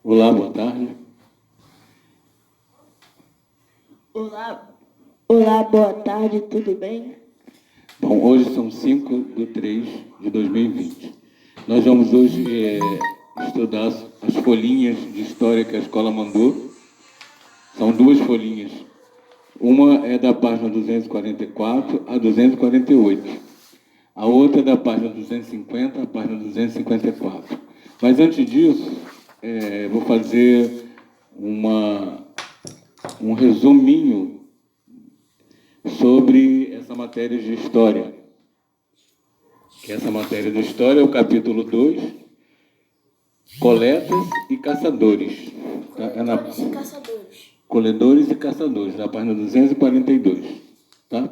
Olá, boa tarde. Olá, boa tarde, tudo bem? Bom, hoje são 5/3/2020. Nós vamos hoje estudar as folhinhas de história que a escola mandou. São 2 folhinhas. Uma é da página 244 a 248. A outra é da página 250 à página 254. Mas antes disso, vou fazer um resuminho sobre essa matéria de história. Que essa matéria de história é o capítulo 2, coletas e caçadores. Coletores e caçadores. Coledores e caçadores, na página 242. Tá?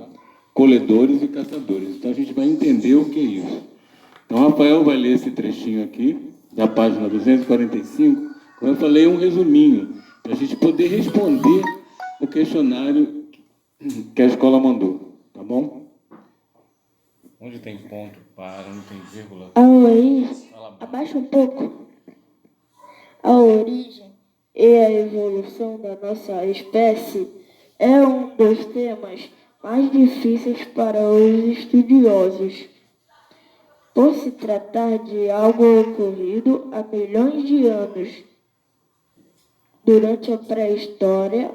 Coledores e caçadores. Então a gente vai entender o que é isso. Então Rafael vai ler esse trechinho aqui, da página 245, como eu falei, um resuminho, para a gente poder responder o questionário que a escola mandou. Tá bom? Onde tem ponto, para, onde tem vírgula. Abaixa um pouco. A origem e a evolução da nossa espécie é um dos temas mais difíceis para os estudiosos, por se tratar de algo ocorrido há milhões de anos. Durante a pré-história,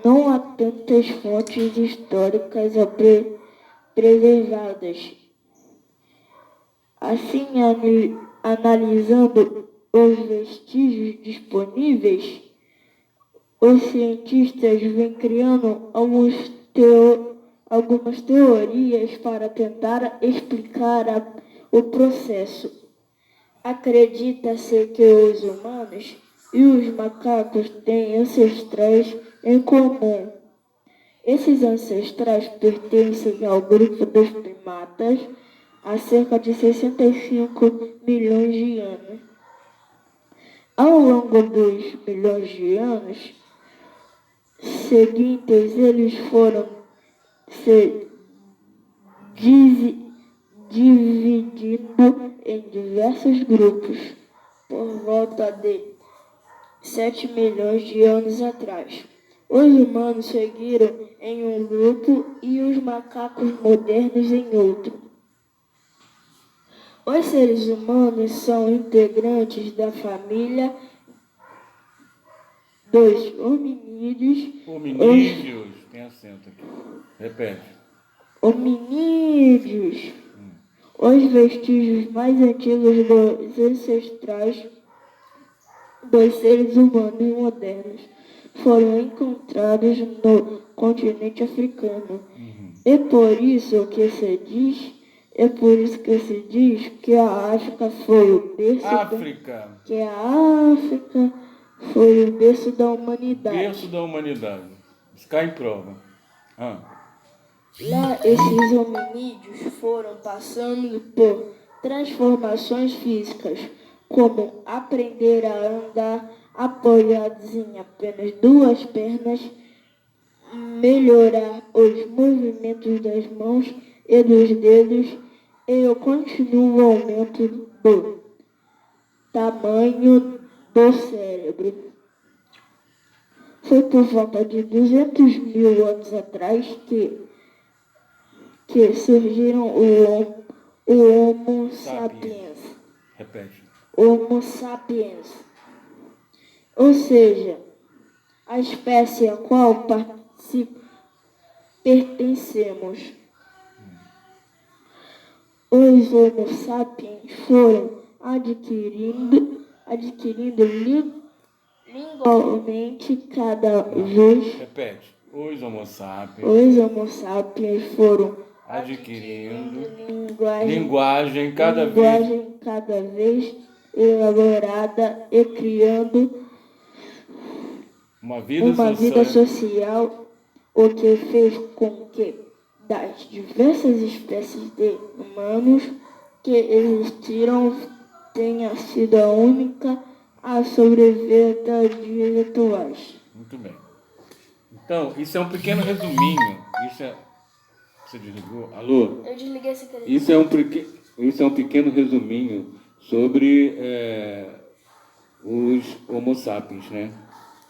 não há tantas fontes históricas preservadas. Assim, analisando os vestígios disponíveis, os cientistas vêm criando algumas teorias para tentar explicar o processo. Acredita-se que os humanos e os macacos têm ancestrais em comum. Esses ancestrais pertencem ao grupo dos primatas há cerca de 65 milhões de anos. Ao longo dos milhões de anos seguintes, eles foram se dividindo em diversos grupos. Por volta de 7 milhões de anos atrás, os humanos seguiram em um grupo e os macacos modernos em outro. Os seres humanos são integrantes da família dos hominídeos. Hominídeos, tem acento aqui. Repete. Hominídeos. Os vestígios mais antigos dos ancestrais dos seres humanos modernos foram encontrados no continente africano. É por isso que se diz que a África foi o berço da humanidade. Berço da humanidade. Isso cai em prova. Lá, esses hominídeos foram passando por transformações físicas, como aprender a andar apoiados em apenas 2 pernas, melhorar os movimentos das mãos e dos dedos e o contínuo aumento do tamanho do cérebro. Foi por volta de 200 mil anos atrás que surgiram o Homo sapiens. Repete. Homo sapiens. Ou seja, a espécie a qual pertencemos. Os Homo sapiens foram adquirindo lingualmente cada vez. Repete. Os Homo sapiens foram adquirindo linguagem cada vez elaborada e criando uma vida social, o que fez com que das diversas espécies de humanos que existiram tenha sido a única a sobreviver até os dias atuais. Muito bem. Então, isso é um pequeno resuminho. Você desligou? Alô? Eu desliguei esse telefone. Isso é um pequeno resuminho sobre os Homo sapiens, né?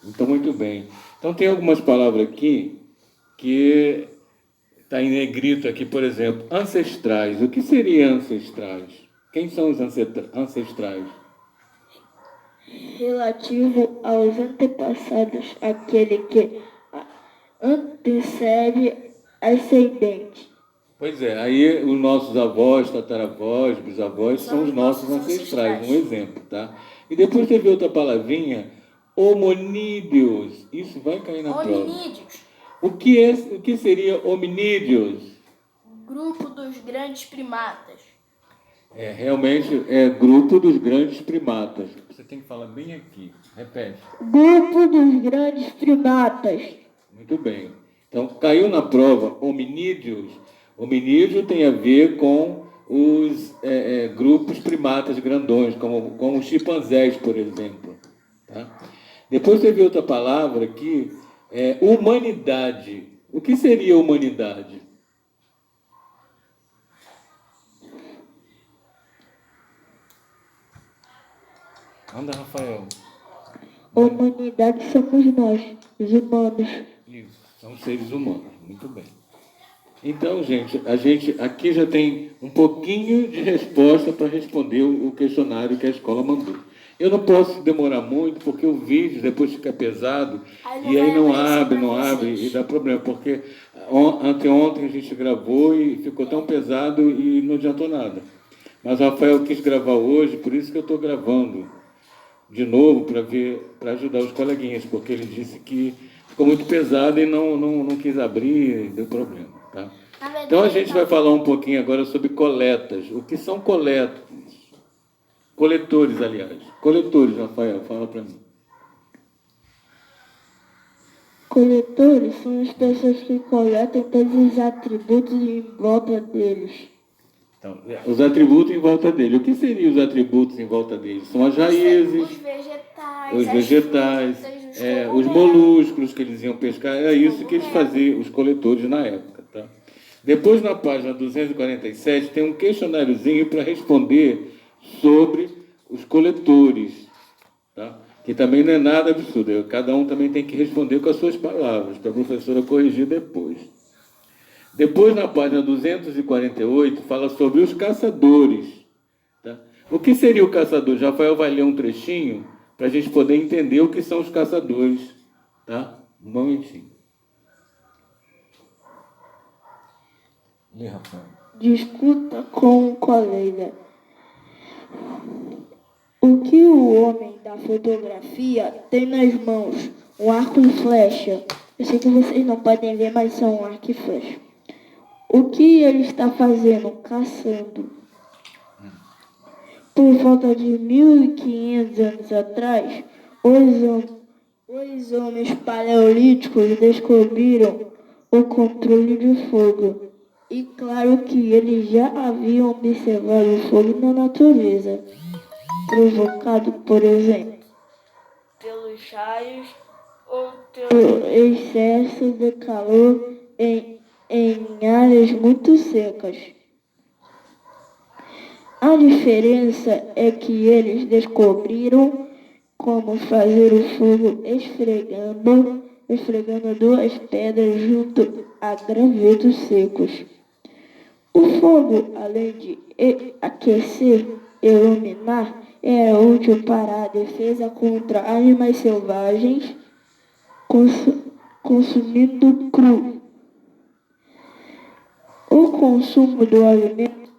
Então, muito bem. Então, tem algumas palavras aqui que está em negrito aqui, por exemplo, ancestrais. O que seria ancestrais? Quem são os ancestrais? Relativo aos antepassados, aquele que antecede ascendente. Pois é, aí os nossos avós, tataravós, bisavós são os nossos ancestrais, um exemplo, tá? E depois teve outra palavrinha, hominídeos. Isso vai cair na prova. Hominídeos, O que seria hominídeos? grupo dos grandes primatas. Realmente é grupo dos grandes primatas. Você tem que falar bem aqui. Repete. Grupo dos grandes primatas. Muito bem. Então, caiu na prova hominídeos. Hominídeo tem a ver com os grupos primatas grandões, como os chimpanzés, por exemplo. Tá? Depois teve outra palavra aqui, humanidade. O que seria humanidade? Anda, Rafael. Humanidade somos nós, os humanos. Isso, são seres humanos. Muito bem. Então, a gente aqui já tem um pouquinho de resposta para responder o questionário que a escola mandou. Eu não posso demorar muito, porque o vídeo depois fica pesado e aí não abre e dá problema, porque anteontem a gente gravou e ficou tão pesado e não adiantou nada. Mas o Rafael quis gravar hoje, por isso que eu estou gravando de novo para ajudar os coleguinhas, porque ele disse que ficou muito pesado e não quis abrir e deu problema. Tá? Então a gente vai falar um pouquinho agora sobre coletas. O que são coletas? Coletores, aliás. Coletores, Rafael, fala para mim. Coletores são as pessoas que coletam todos os atributos em volta deles. Então, os atributos em volta dele. O que seriam os atributos em volta dele? São as raízes, os vegetais, os moluscos que eles iam pescar. Era isso que eles faziam, os coletores na época. Tá? Depois, na página 247, tem um questionáriozinho para responder sobre os coletores. Tá? Que também não é nada absurdo. Cada um também tem que responder com as suas palavras, para a professora corrigir depois. Depois, na página 248, fala sobre os caçadores. Tá? O que seria o caçador? Rafael vai ler um trechinho para a gente poder entender o que são os caçadores. Tá? Um momentinho. Lê, Rafael. Discuta com um colega. O que o homem da fotografia tem nas mãos? Um arco e flecha. Eu sei que vocês não podem ver, mas são um arco e flecha. O que ele está fazendo? Caçando. Por volta de 1500 anos atrás, os homens paleolíticos descobriram o controle de fogo. E claro que eles já haviam observado o fogo na natureza, provocado, por exemplo, pelos raios ou pelo excesso de calor em áreas muito secas. A diferença é que eles descobriram como fazer o fogo esfregando duas pedras junto a gravetos secos. O fogo, além de aquecer e iluminar, era útil para a defesa contra animais selvagens consumindo cru. O consumo do alimento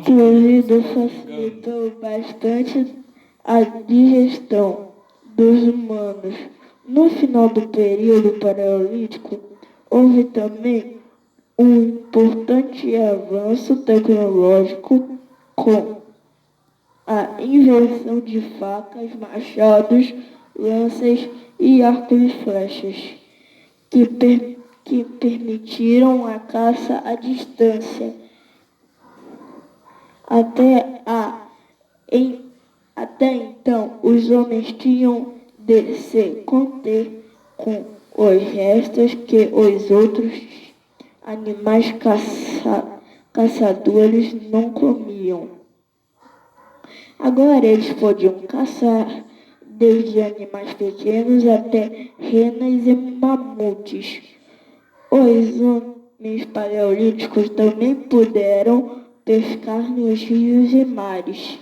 cozido facilitou bastante a digestão dos humanos. No final do período paleolítico, houve também um importante avanço tecnológico com a invenção de facas, machados, lanças e arcos e flechas, que permitiram a caça à distância. Até então, os homens tinham de se conter com os restos que os outros animais caçadores não comiam. Agora eles podiam caçar, desde animais pequenos até renas e mamutes. Os homens paleolíticos também puderam pescar nos rios e mares.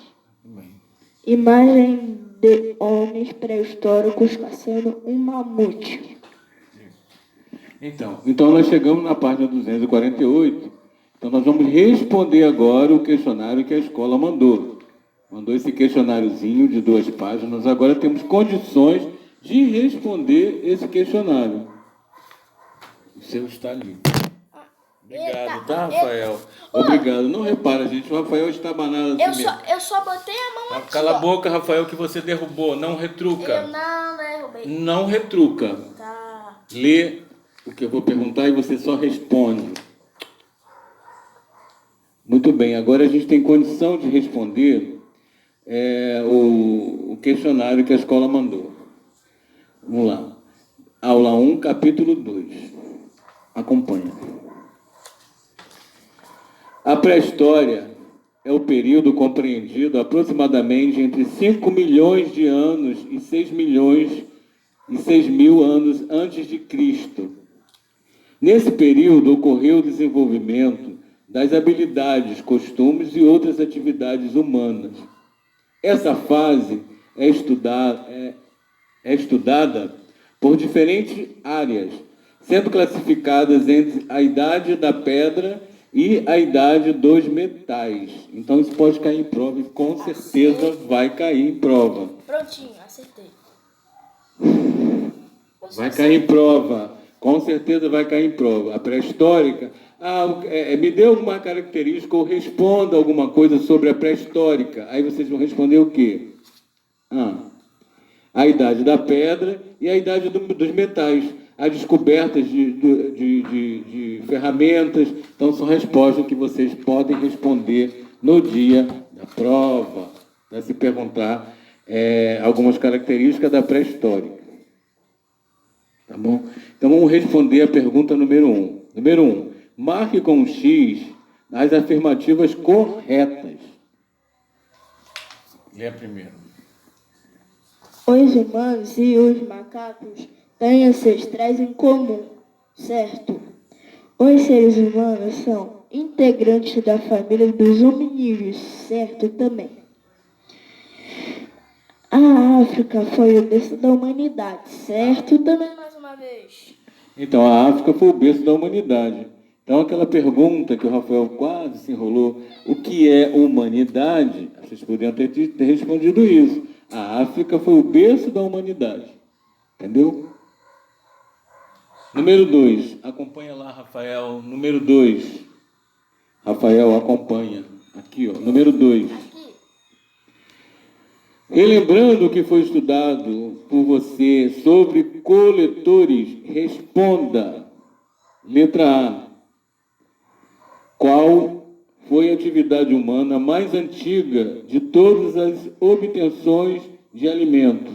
Imagem de homens pré-históricos caçando um mamute. Então nós chegamos na página 248. Então nós vamos responder agora o questionário que a escola mandou. Mandou esse questionáriozinho de 2 páginas. Nós agora temos condições de responder esse questionário. O seu está ali. Obrigado, tá, Rafael? Obrigado. Não repara, gente, o Rafael está banado assim mesmo. Eu só botei a mão aqui. Cala a boca, Rafael, que você derrubou. Não retruca. Eu não derrubei. Não retruca. Tá. Lê o que eu vou perguntar e você só responde. Muito bem, agora a gente tem condição de responder o questionário que a escola mandou. Vamos lá. Aula 1, capítulo 2. Acompanha. A pré-história é o período compreendido aproximadamente entre 5 milhões de anos e 6 milhões e 6 mil anos antes de Cristo. Nesse período ocorreu o desenvolvimento das habilidades, costumes e outras atividades humanas. Essa fase é estudada por diferentes áreas, sendo classificadas entre a idade da pedra e a idade dos metais. Então isso pode cair em prova e com certeza vai cair em prova. Prontinho, acertei. Vai cair em prova. Com certeza vai cair em prova. A pré-histórica, me dê alguma característica ou responda alguma coisa sobre a pré-histórica. Aí vocês vão responder o quê? A idade da pedra e a idade dos metais. As descobertas de ferramentas. Então, são respostas que vocês podem responder no dia da prova, para se perguntar algumas características da pré-histórica. Tá bom? Então, vamos responder a pergunta número 1. Número 1. Marque com um X as afirmativas corretas. Lê a primeira. Os humanos e os macacos têm ancestrais em comum, certo? Os seres humanos são integrantes da família dos hominídeos, certo também. A África foi o berço da humanidade, certo também. Mais uma vez. Então, a África foi o berço da humanidade. Então, aquela pergunta que o Rafael quase se enrolou, o que é humanidade? Vocês poderiam ter respondido isso. A África foi o berço da humanidade. Entendeu? Número 2. Acompanha lá, Rafael. Número 2. Rafael, acompanha. Aqui, ó. Número 2. Relembrando o que foi estudado por você sobre coletores, responda. Letra A. Qual foi a atividade humana mais antiga de todas as obtenções de alimentos?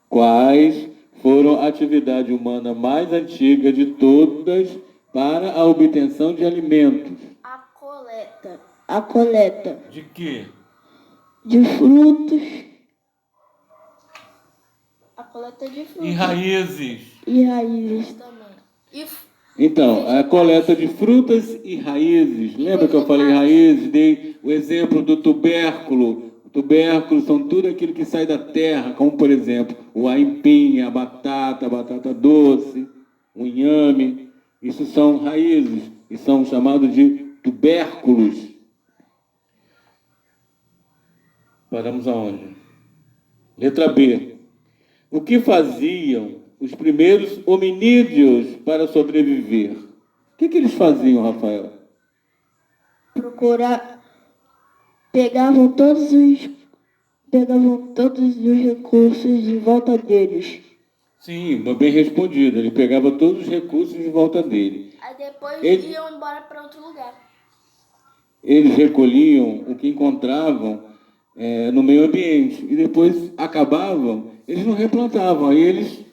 Quais foram a atividade humana mais antiga de todas para a obtenção de alimentos? A coleta. A coleta De quê? de frutos. A coleta de frutas. E raízes. E raízes. Também. Então, a coleta de frutas e raízes. Lembra que eu falei raízes? Dei o exemplo do tubérculo. Tubérculos são tudo aquilo que sai da terra, como, por exemplo, o aipim, a batata doce, o inhame. Isso são raízes e são chamados de tubérculos. Paramos aonde? Letra B. O que faziam os primeiros hominídeos para sobreviver? O que eles faziam, Rafael? Procurar. Pegavam todos os recursos de volta deles. Sim, bem respondido. Ele pegava todos os recursos em volta dele. Aí depois iam embora para outro lugar. Eles recolhiam o que encontravam no meio ambiente. E depois acabavam, eles não replantavam. Aí eles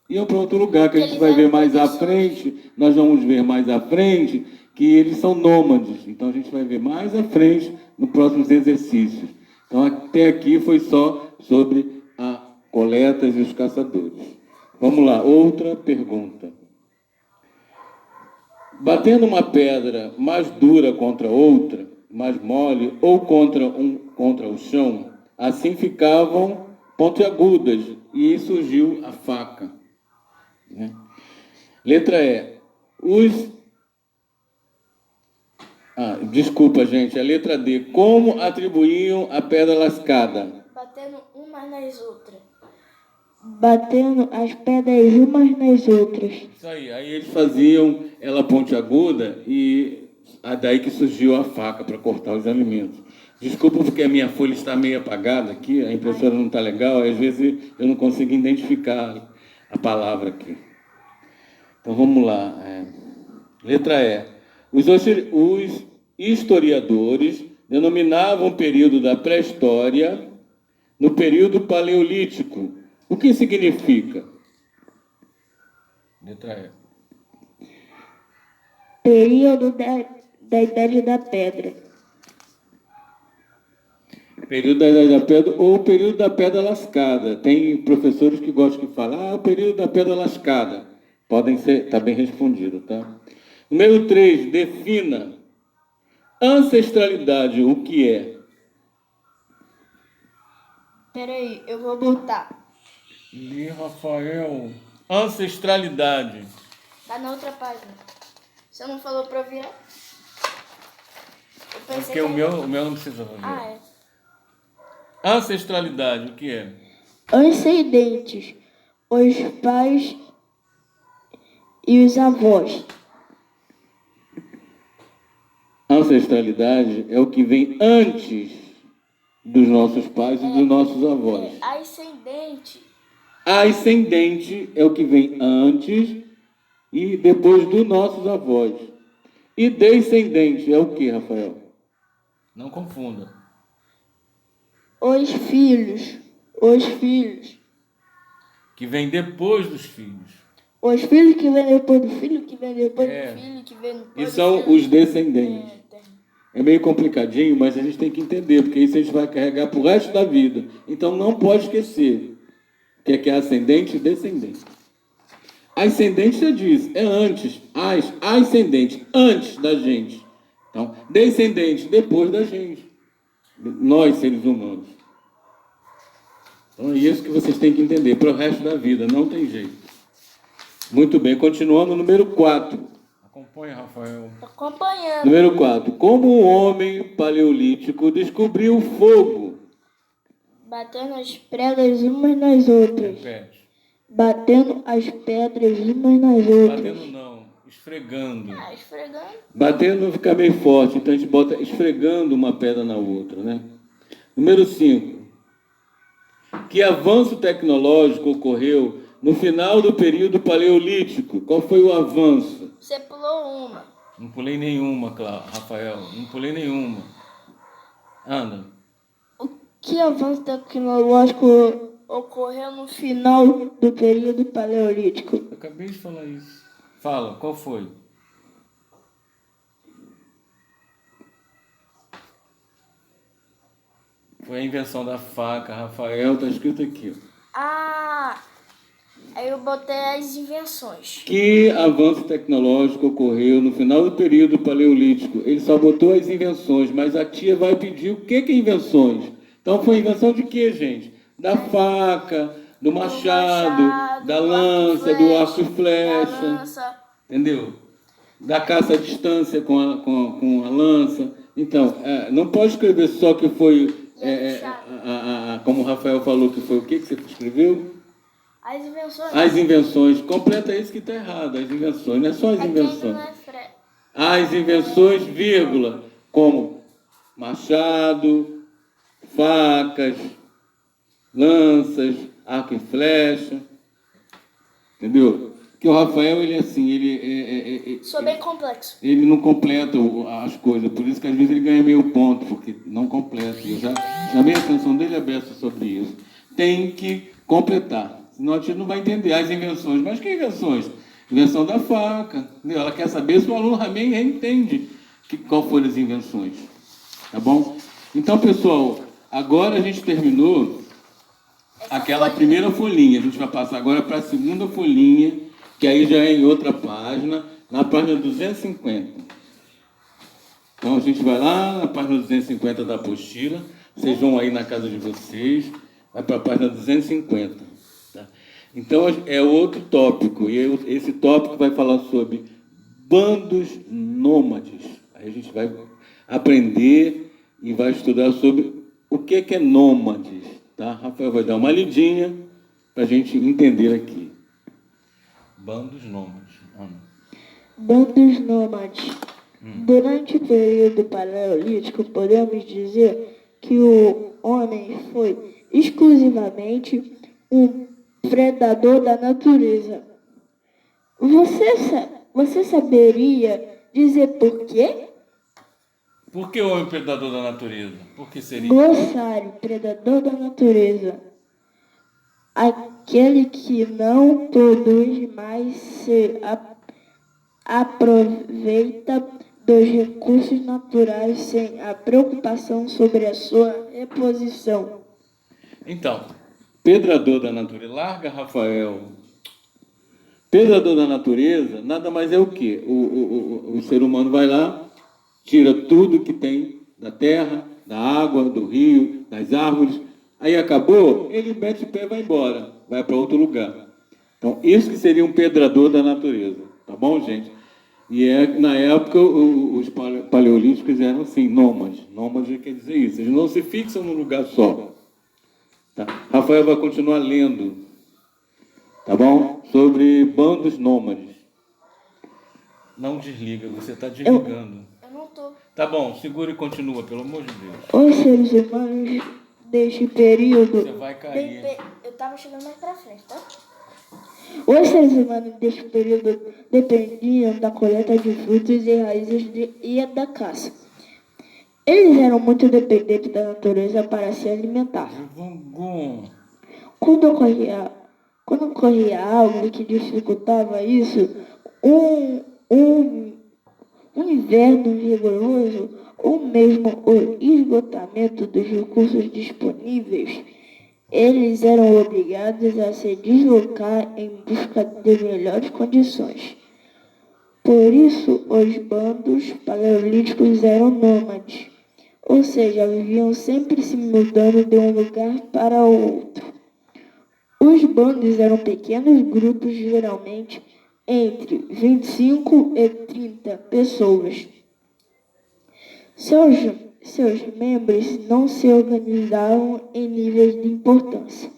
iam para outro lugar, que a gente vai ver mais à frente. Nós vamos ver mais à frente que eles são nômades. Então a gente vai ver mais à frente nos próximos exercícios. Então, até aqui foi só sobre a coletas e os caçadores. Vamos lá, outra pergunta. Batendo uma pedra mais dura contra outra, mais mole, ou contra o chão, assim ficavam pontiagudas, e surgiu a faca. Né? Letra E. Desculpa, gente. A letra D. Como atribuíam a pedra lascada? Batendo umas nas outras. Batendo as pedras umas nas outras. Isso aí. Aí eles faziam ela pontiaguda e daí que surgiu a faca para cortar os alimentos. Desculpa porque a minha folha está meio apagada aqui, a impressora não está legal, às vezes eu não consigo identificar a palavra aqui. Então vamos lá. Letra E. Os historiadores denominavam o período da pré-história no período paleolítico. O que significa? Letra E. Período da Idade da Pedra. Período da Idade da Pedra ou período da Pedra Lascada. Tem professores que gostam de falar, período da Pedra Lascada. Podem ser, está bem respondido, tá? Número 3, defina ancestralidade, o que é? Peraí, eu vou botar. Li, Rafael. Ancestralidade. Tá na outra página. Você não falou pra eu virar? Eu pensei Porque o meu não precisa ver. Ah, é. Ancestralidade, o que é? Ascendentes, os pais e os avós. Ancestralidade é o que vem antes dos nossos pais e dos nossos avós. Ascendente. Ascendente é o que vem antes e depois dos nossos avós. E descendente é o que, Rafael? Não confunda. Os filhos. Que vem depois dos filhos. Os filhos que vêm depois do filho, que vem depois do filho. Filho que vem no E são os descendentes. É meio complicadinho, mas a gente tem que entender, porque isso a gente vai carregar para o resto da vida. Então não pode esquecer que é ascendente e descendente. Ascendente já diz, é antes. Ascendente, antes da gente. Então, descendente, depois da gente. Nós, seres humanos. Então é isso que vocês têm que entender para o resto da vida, não tem jeito. Muito bem, continuando, número 4. Acompanha, Rafael. Acompanhando. Número 4. Como o homem paleolítico descobriu o fogo? Batendo as Pedras umas nas outras. Repete. Batendo as pedras umas nas outras. Batendo não, esfregando. esfregando. Batendo fica meio forte, então a gente bota esfregando uma pedra na outra, né? Número 5. Que avanço tecnológico ocorreu no final do período paleolítico? Qual foi o avanço? Você pulou uma. Não pulei nenhuma, Rafael. Não pulei nenhuma. Anda. Que avanço tecnológico ocorreu no final do período paleolítico? Eu acabei de falar isso. Fala, qual foi? Foi a invenção da faca, Rafael, está escrito aqui. Aí eu botei as invenções. Que avanço tecnológico ocorreu no final do período paleolítico? Ele só botou as invenções, mas a tia vai pedir o que é invenções? Então foi invenção de quê, gente? Da faca, do machado, da lança, do arco e flecha. Entendeu? Da caça à distância com a lança. Então, não pode escrever só que foi, como o Rafael falou, que foi o que você escreveu? As invenções. As invenções. Completa isso que está errado, as invenções. Não é só as invenções. As invenções, vírgula, como machado, facas, lanças, arco e flecha. Entendeu? Porque o Rafael, ele é assim, Sou bem complexo. ele não completa as coisas, por isso que às vezes ele ganha meio ponto, porque não completa. Eu já chamei a atenção dele aberta sobre isso. Tem que completar, senão a gente não vai entender as invenções. Mas que invenções? Invenção da faca, entendeu? Ela quer saber se o aluno também entende qual foram as invenções. Tá bom? Então, pessoal, Agora a gente terminou aquela primeira folhinha. A gente vai passar agora para a segunda folhinha, que aí já é em outra página, na página 250. Então a gente vai lá na página 250 da apostila. Vocês vão aí na casa de vocês, vai para a página 250. Tá? Então é outro tópico, e esse tópico vai falar sobre bandos nômades. Aí a gente vai aprender e vai estudar sobre o que é nômades. Tá? Rafael vai dar uma lidinha para a gente entender aqui. Bandos nômades. Bandos nômades. Durante o período paleolítico, podemos dizer que o homem foi exclusivamente um predador da natureza. Você saberia dizer por quê? Por que o homem predador da natureza? Por que seria? Glossário, predador da natureza. Aquele que não produz, mas se aproveita dos recursos naturais sem a preocupação sobre a sua reposição. Então, predador da natureza, larga, Rafael. Predador da natureza nada mais é o quê? O ser humano vai lá, tira tudo que tem da terra, da água, do rio, das árvores. Aí acabou, ele mete o pé e vai embora, vai para outro lugar. Então, isso que seria um predador da natureza, tá bom, gente? E na época, os paleolíticos eram assim, nômades. Nômades quer dizer isso, eles não se fixam num lugar só. Tá? Rafael vai continuar lendo, tá bom? Sobre bandos nômades. Não desliga, você está desligando. Eu não tô. Tá bom, segura e continua, pelo amor de Deus. Os seres humanos deste período Você vai cair. Eu tava chegando mais pra frente, tá? Os seres humanos deste período dependiam da coleta de frutos e raízes e da caça. Eles eram muito dependentes da natureza para se alimentar. Quando ocorria algo que dificultava isso, um inverno rigoroso ou mesmo o esgotamento dos recursos disponíveis, eles eram obrigados a se deslocar em busca de melhores condições. Por isso, os bandos paleolíticos eram nômades, ou seja, viviam sempre se mudando de um lugar para outro. Os bandos eram pequenos grupos, geralmente entre 25 e 30 pessoas. Seus membros não se organizavam em níveis de importância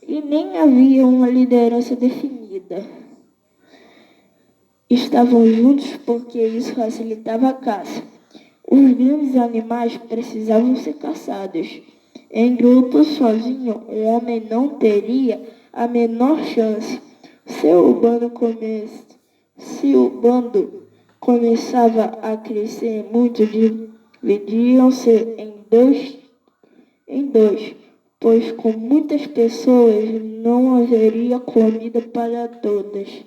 e nem havia uma liderança definida. Estavam juntos porque isso facilitava a caça. Os grandes animais precisavam ser caçados. Em grupo, sozinho, o homem não teria a menor chance. Se o bando começava a crescer muito, dividiam-se em dois, pois com muitas pessoas não haveria comida para todas.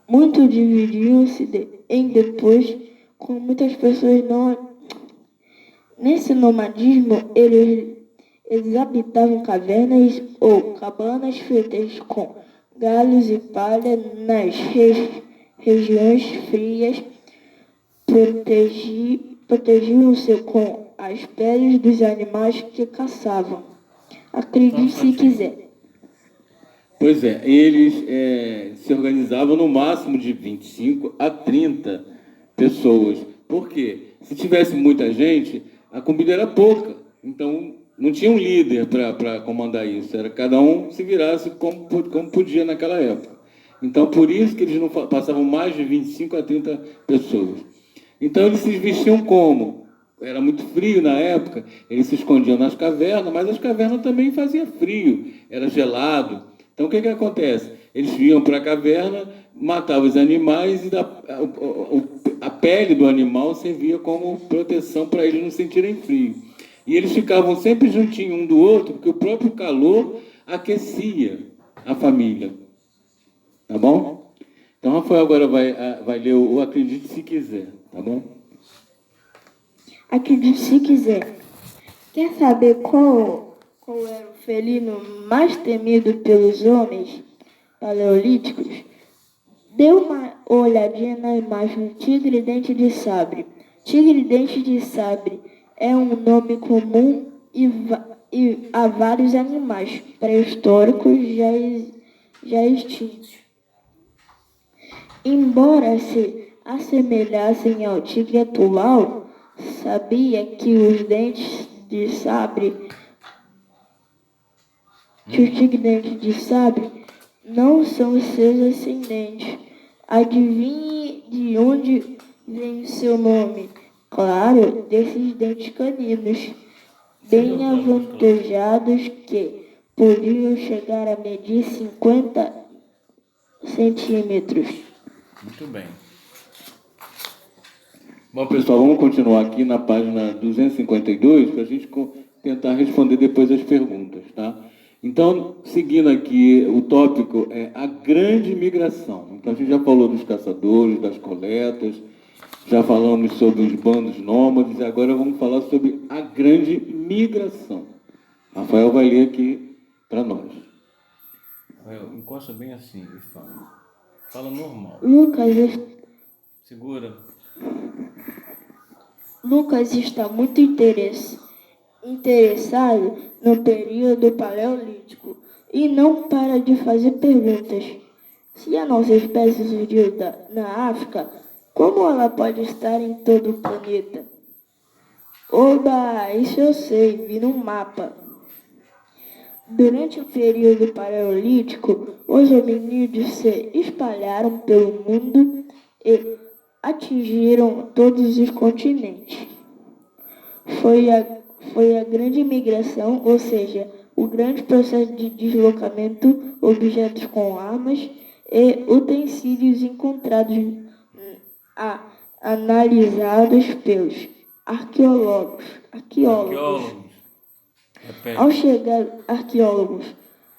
Muito dividiam-se em depois, com muitas pessoas não. Nesse nomadismo, eles habitavam cavernas ou cabanas feitas com galhos e palha nas regiões frias. Protegiam-se com as peles dos animais que caçavam. Acredite se quiser. Pois é, eles se organizavam no máximo de 25 a 30 pessoas. Por quê? Se tivesse muita gente, a comida era pouca. Então, não tinha um líder para comandar isso. Era cada um se virasse como podia naquela época. Então, por isso que eles não passavam mais de 25 a 30 pessoas. Então, eles se vestiam como? Era muito frio na época, eles se escondiam nas cavernas, mas as cavernas também faziam frio, era gelado. Então, o que acontece? Eles iam para a caverna, matavam os animais e a pele do animal servia como proteção para eles não sentirem frio. E eles ficavam sempre juntinhos um do outro, porque o próprio calor aquecia a família. Tá bom? Então, Rafael agora vai ler o Acredite Se Quiser, tá bom? Acredite se quiser. Quer saber qual era o felino mais temido pelos homens paleolíticos? Dê uma olhadinha na imagem tigre-dente de sabre. Tigre-dente de sabre é um nome comum e há vários animais pré-históricos já extintos. Embora se assemelhassem ao tigre atual, sabia que os tigre-dente de sabre não são seus ascendentes. Adivinhe de onde vem o seu nome? Claro, desses dentes caninos, bem avantajados que podiam chegar a medir 50 centímetros. Muito bem. Bom, pessoal, vamos continuar aqui na página 252 para a gente tentar responder depois as perguntas, tá? Então, seguindo aqui, o tópico é a grande migração. Então, a gente já falou dos caçadores, das coletas, já falamos sobre os bandos nômades, e agora vamos falar sobre a grande migração. Rafael vai ler aqui para nós. Rafael, encosta bem assim e fala. Fala normal. Segura. Lucas está muito interessado no período paleolítico e não para de fazer perguntas. Se a nossa espécie surgiu na África, como ela pode estar em todo o planeta? Oba, isso eu sei, vi no mapa. Durante o período paleolítico, os hominídeos se espalharam pelo mundo e atingiram todos os continentes. Foi a grande migração, ou seja, o grande processo de deslocamento, objetos com armas e utensílios encontrados, analisados pelos arqueólogos.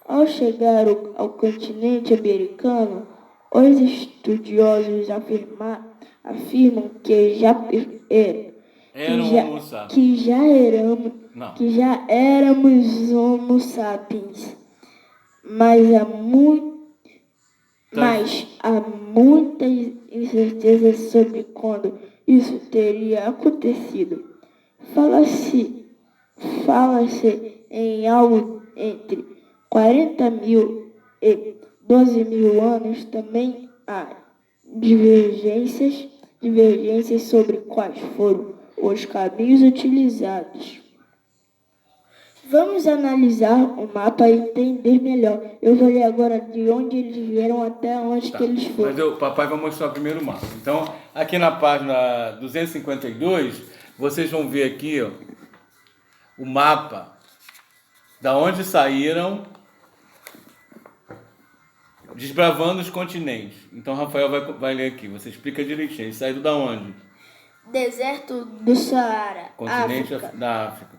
Ao chegar ao continente americano, os estudiosos afirmam que já éramos Homo sapiens, mas há muitas incertezas sobre quando isso teria acontecido. Fala-se em algo entre 40 mil e 12 mil anos. Também há divergências sobre quais foram os caminhos utilizados. Vamos analisar o mapa e entender melhor. Eu vou ler agora de onde eles vieram até onde que eles foram. Mas o papai vai mostrar primeiro o mapa. Então, aqui na página 252, vocês vão ver aqui, ó, o mapa da onde saíram, desbravando os continentes. Então, Rafael vai ler aqui. Você explica direitinho. Eles saíram da onde? Deserto do Saara, Continente África. da África.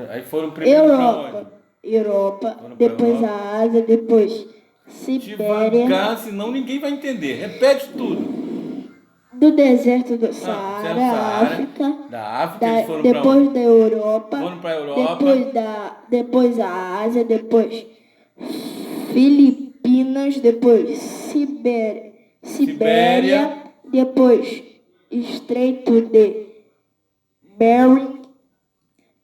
Aí foram primeiro para onde? Europa, depois a Ásia, depois Sibéria. Devagar, senão ninguém vai entender. Repete tudo. Do deserto do Saara, África. Da África, eles foram depois da Europa. Foram para a Europa. Depois a Ásia, depois Filipinas, depois Sibéria, depois Estreito de Bering,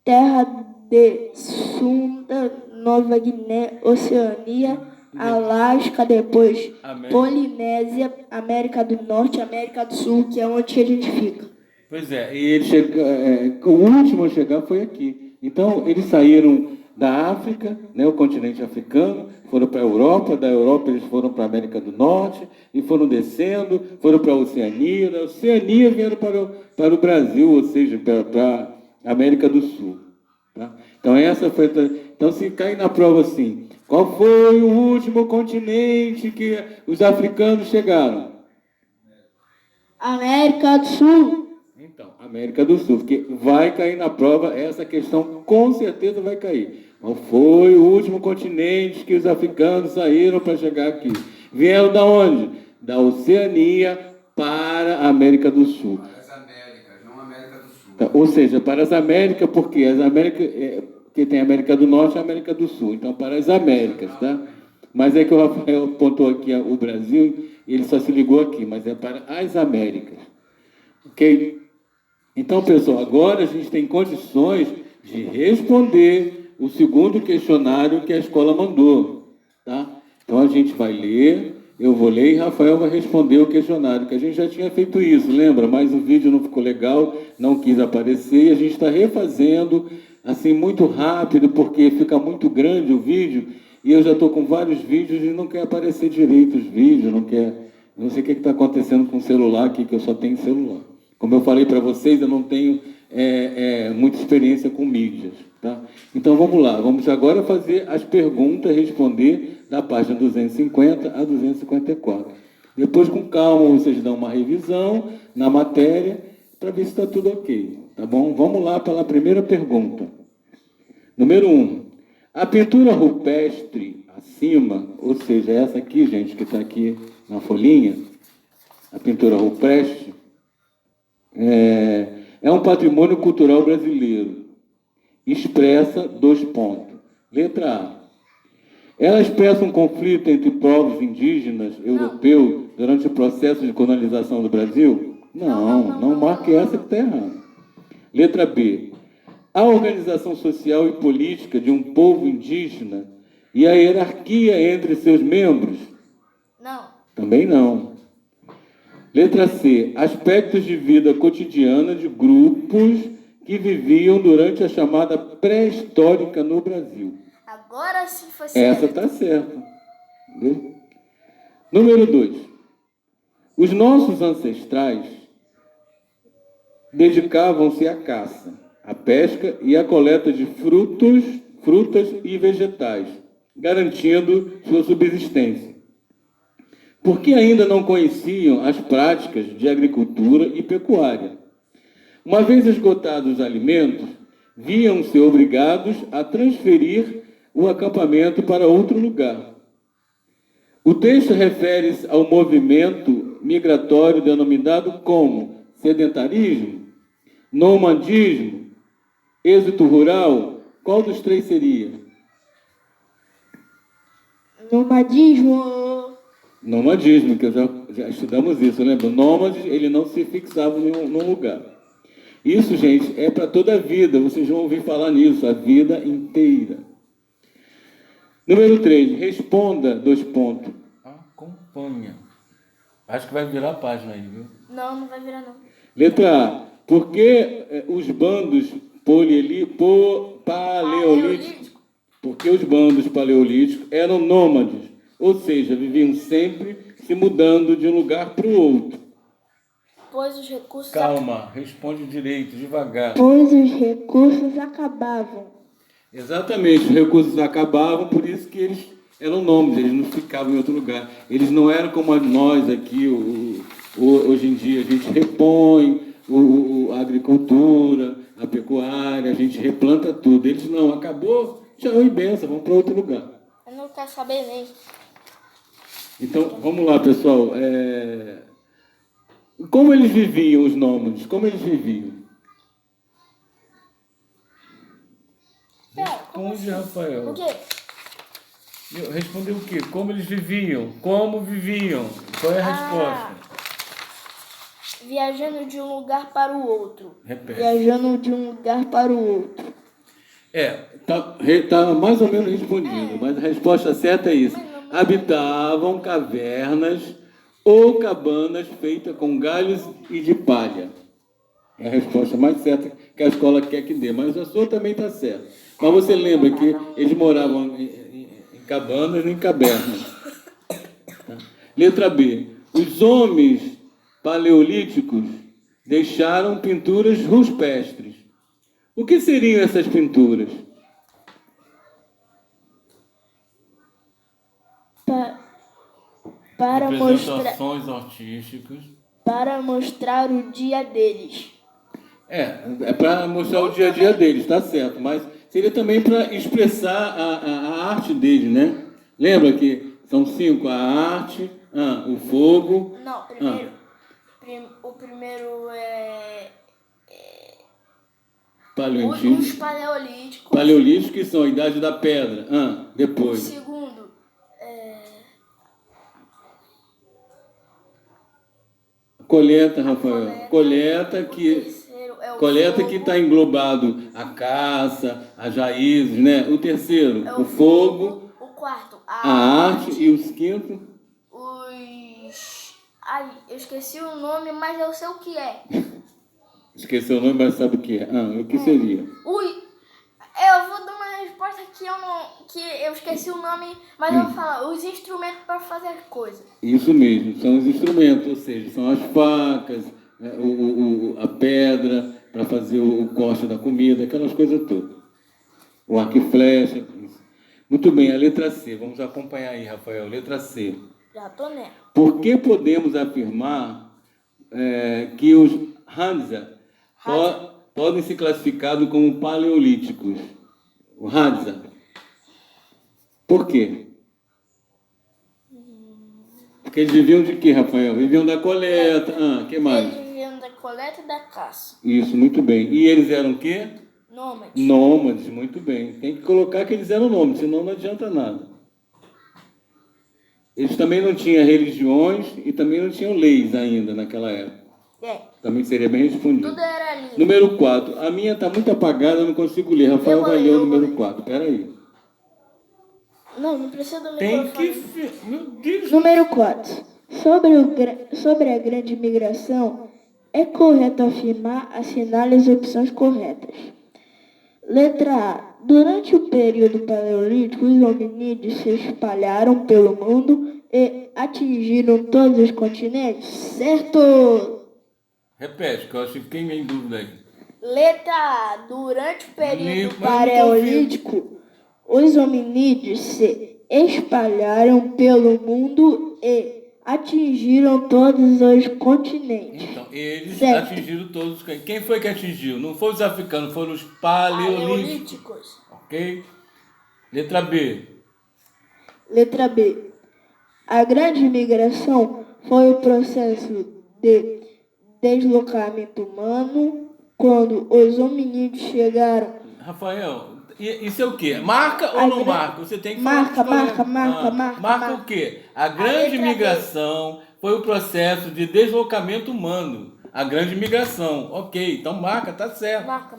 Terra de Sunda, Nova Guiné, Oceania, Alasca, depois Polinésia, América do Norte, América do Sul, que é onde a gente fica. Pois é, e ele o último a chegar foi aqui. Então, eles saíram da África, né, o continente africano, foram para a Europa, da Europa eles foram para a América do Norte, e foram descendo, foram para a Oceania, da Oceania vieram para o Brasil, ou seja, para a América do Sul. Tá? Então, então, se cair na prova assim, qual foi o último continente que os africanos chegaram? América do Sul. Então, América do Sul, porque vai cair na prova, essa questão com certeza vai cair. Qual foi o último continente que os africanos saíram para chegar aqui? Vieram da onde? Da Oceania para a América do Sul. As Américas, não América do Sul. Tá? Ou seja, para as Américas, porque as Américas, que tem a América do Norte e a América do Sul. Então, para as Américas, tá? Mas é que o Rafael apontou aqui o Brasil, e ele só se ligou aqui, mas é para as Américas. Ok? Então, pessoal, agora a gente tem condições de responder o segundo questionário que a escola mandou, tá? Então, a gente vai ler, eu vou ler e Rafael vai responder o questionário, que a gente já tinha feito isso, lembra? Mas o vídeo não ficou legal, não quis aparecer, e a gente está refazendo, assim, muito rápido, porque fica muito grande o vídeo, e eu já estou com vários vídeos e não quer aparecer direito os vídeos, não quer... Não sei o que está acontecendo com o celular aqui, que eu só tenho celular. Como eu falei para vocês, eu não tenho muita experiência com mídias. Tá? Então, vamos lá. Vamos agora fazer as perguntas, responder da página 250 a 254. Depois, com calma, vocês dão uma revisão na matéria para ver se está tudo ok. Tá bom? Vamos lá para a primeira pergunta. Número 1. A pintura rupestre acima, ou seja, essa aqui, gente, que está aqui na folhinha, a pintura rupestre, é um patrimônio cultural brasileiro. Expressa 2 pontos. Letra A. Ela expressa um conflito entre povos indígenas europeus durante o processo de colonização do Brasil? Não marque essa que está errada. Letra B. A organização social e política de um povo indígena e a hierarquia entre seus membros? Não. Também não. Letra C. Aspectos de vida cotidiana de grupos que viviam durante a chamada pré-histórica no Brasil. Agora sim foi certo. Essa está certa. Entendeu? Número 2. Os nossos ancestrais dedicavam-se à caça, à pesca e à coleta de frutas e vegetais, garantindo sua subsistência. Porque ainda não conheciam as práticas de agricultura e pecuária. Uma vez esgotados os alimentos, viam-se obrigados a transferir o acampamento para outro lugar. O texto refere-se ao movimento migratório denominado como sedentarismo, nomadismo, êxito rural. Qual dos 3 seria? Nomadismo, que já estudamos isso, lembra? Nômade, ele não se fixava num lugar. Isso, gente, é para toda a vida, vocês vão ouvir falar nisso, a vida inteira. Número 3, responda 2 pontos. Acompanha. Acho que vai virar a página aí, viu? Não vai virar não. Letra A, por que os bandos paleolíticos? Porque os bandos paleolíticos eram nômades, ou seja, viviam sempre se mudando de um lugar para o outro. Pois os recursos... Calma, responde direito, devagar. Pois os recursos acabavam. Exatamente, os recursos acabavam, por isso que eles eram nômades, eles não ficavam em outro lugar. Eles não eram como nós aqui, hoje em dia, a gente repõe a agricultura, a pecuária, a gente replanta tudo. Eles não, acabou, tchau e benção, vamos para outro lugar. Eu não quero saber nem. Então, vamos lá, pessoal. Como eles viviam, os nômades? Como eles viviam? Responde, Rafael. O quê? Respondeu o quê? Como eles viviam? Como viviam? Qual é a resposta? Viajando de um lugar para o outro. Repete. Viajando de um lugar para o outro. Tá mais ou menos respondido, mas a resposta certa é isso. Habitavam cavernas ou cabanas feitas com galhos e de palha. É a resposta mais certa que a escola quer que dê, mas a sua também está certa. Mas você lembra que eles moravam em cabanas e em cavernas. Tá? Letra B. Os homens paleolíticos deixaram pinturas rupestres. O que seriam essas pinturas? Para Representações artísticas. Para mostrar o dia deles. É para mostrar o dia a dia deles, tá certo. Mas seria também para expressar a arte deles, né? Lembra que são 5, a arte, o fogo... Não, primeiro... O primeiro Paleoantigo. Os paleolíticos. Paleolíticos, que são a idade da pedra. O Depois. segundo Coleta, Rafael. Coleta O que terceiro é o coleta fogo. que está englobado a caça, as raízes, né? O terceiro, É o fogo, O quarto, a arte e os quinto. Ai, eu esqueci o nome, mas eu sei o que é. Esqueceu o nome, mas sabe o que é? O que seria? Eu vou dar uma resposta que eu esqueci o nome, mas eu vou falar. Os instrumentos para fazer as coisas. Isso mesmo, são os instrumentos, ou seja, são as facas, né, a pedra para fazer o corte da comida, aquelas coisas todas. O arco e flecha. Isso. Muito bem, a letra C. Vamos acompanhar aí, Rafael. Letra C. Já tô nela. Por que podemos afirmar que os Hadza podem ser classificados como paleolíticos? O Hadza. Por quê? Porque eles viviam de quê, Rafael? Viviam da coleta. Que mais? Eles viviam da coleta e da caça. Isso, muito bem. E eles eram o quê? Nômades. Nômades, muito bem. Tem que colocar que eles eram nômades, senão não adianta nada. Eles também não tinham religiões e também não tinham leis ainda naquela época. Também seria bem respondido. Tudo era lindo. Número 4. A minha está muito apagada, eu não consigo ler. Rafael vai ler o número 4. Espera aí. Não precisa do Tem microfone. que... Meu Deus. Número 4. Sobre a grande migração, é correto afirmar, assinale as opções corretas. Letra A. Durante o período paleolítico, os hominídeos se espalharam pelo mundo e atingiram todos os continentes, certo? Repete, que eu acho que fiquei em dúvida aí. Letra A. Durante o período Paleolítico, os hominídeos se espalharam pelo mundo e atingiram todos os continentes. Então, eles Certo. atingiram todos. Quem foi que atingiu? Não foi os africanos, foram os paleolíticos. Ok? Letra B. Letra B. A grande migração foi o processo de deslocamento humano quando os hominídeos chegaram. Rafael, isso é o quê? Marca ou não marca? Você tem que Marca, falar. marca. Marca o quê? A grande letra B. migração foi o processo de deslocamento humano. A grande migração. Ok, então marca, tá certo. Marca.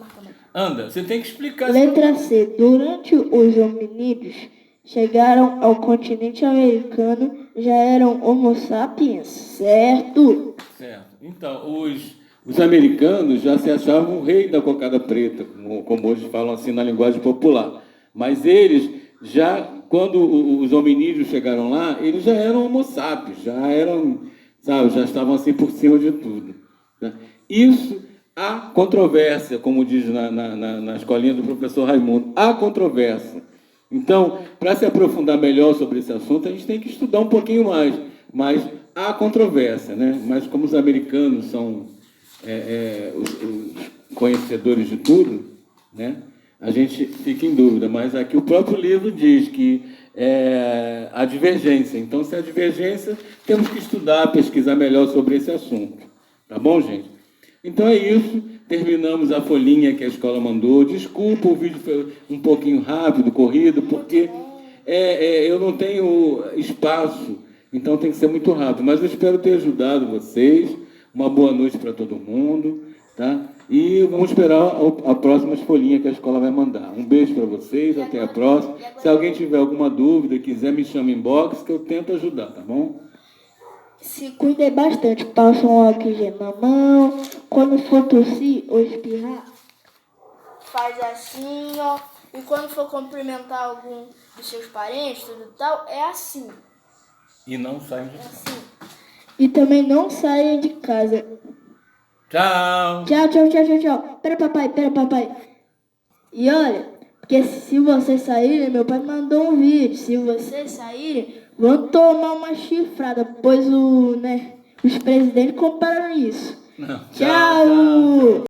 Anda, você tem que explicar. Letra C. Durante os hominídeos chegaram ao continente americano, já eram Homo sapiens, certo? Certo. Então, os americanos já se achavam o rei da cocada preta, como hoje falam assim na linguagem popular. Mas eles já, quando os hominídeos chegaram lá, eles já eram Homo sapiens, já eram, sabe, já estavam assim por cima de tudo. Né? Isso há controvérsia, como diz na escolinha do professor Raimundo, há controvérsia. Então, para se aprofundar melhor sobre esse assunto, a gente tem que estudar um pouquinho mais, mas há controvérsia, né? Mas como os americanos são os conhecedores de tudo, né? A gente fica em dúvida, mas aqui o próprio livro diz que há divergência. Então, se há divergência, temos que estudar, pesquisar melhor sobre esse assunto. Tá bom, gente? Então é isso, terminamos a folhinha que a escola mandou. Desculpa, o vídeo foi um pouquinho rápido, corrido, porque eu não tenho espaço, então tem que ser muito rápido. Mas eu espero ter ajudado vocês. Uma boa noite para todo mundo, tá? E vamos esperar a próxima folhinha que a escola vai mandar. Um beijo para vocês, até a próxima. Se alguém tiver alguma dúvida, quiser, me chama em inbox que eu tento ajudar, tá bom? Se cuide bastante, passa um álcool gel na mão. Quando for tossir ou espirrar, Faz assim, ó. E quando for cumprimentar algum dos seus parentes, tudo e tal, é assim. E não saiam de casa. Assim. e também não saia de casa. Tchau! Tchau. Pera, papai. E olha, porque se vocês saírem, meu pai mandou um vídeo. Se vocês saírem, vão tomar uma chifrada, pois os presidentes compraram isso. Não. Tchau.